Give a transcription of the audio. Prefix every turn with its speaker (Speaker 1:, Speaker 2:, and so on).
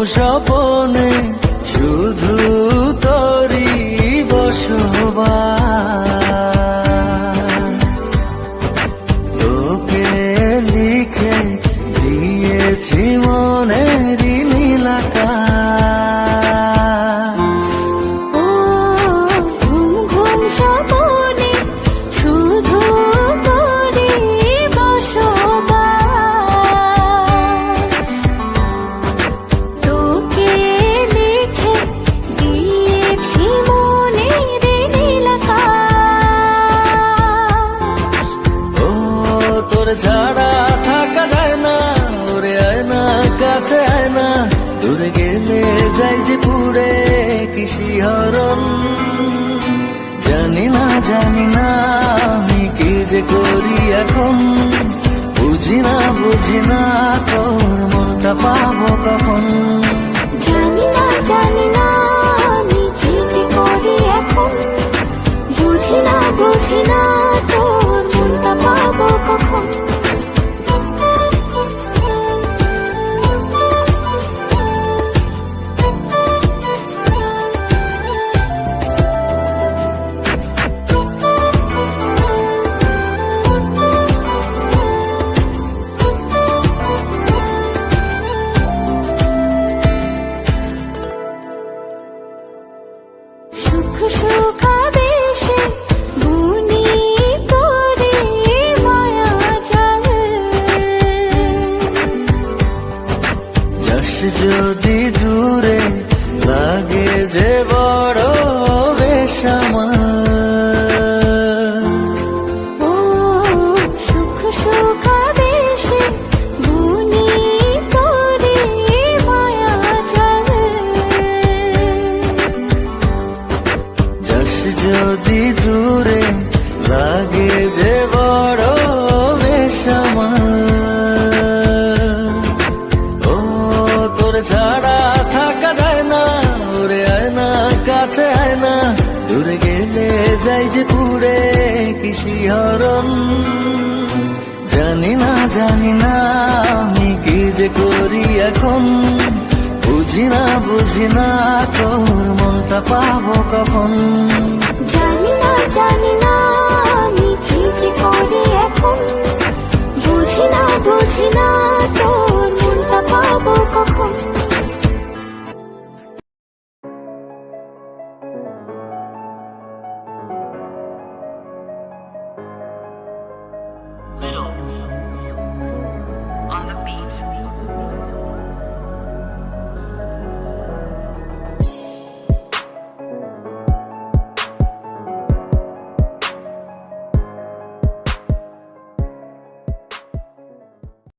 Speaker 1: স্বপনে শুধু তোরই বসবাস। তোকে লিখে দিয়েছি মনের নীল আকাশ।
Speaker 2: ও ঘুম ঘুম স্বপনে শুধু তোরই বসবাস। তোকে লিখে দিয়েছি মনের নীল আকাশ।
Speaker 1: ও তোর ছাড়া থাকা যায় না, ওরে আয় না কাছে আয় না, দূরে গেলে যাই যে পুরে কি শিহরণ। জানি না আমি কি যে করি এখন, বুঝি না তোর মনটা পাবো কখন।
Speaker 2: জানি না আমি কি যে করি এখন, বুঝি না তোর মনটা পাবো কখন। সুখ সুখাবেশে বুনি করে মায়া জাল।
Speaker 1: যাস যদি দূরে লাগে যে বড় বেসামাল।
Speaker 2: ও সুখ সুখাবেশে বুনি করে মায়া জাল।
Speaker 1: যাস যদি দূরে লাগে যে বড় বেসামাল। ও তোর ছাড়া থাকা যায় না, ওরে আয় না কাছে আয় না, দূরে গেলে যাই যে পুরে কি শিহরণ। জানি না আমি কি যে করি এখন, বুঝি না তোর মনটা পাবো কখন।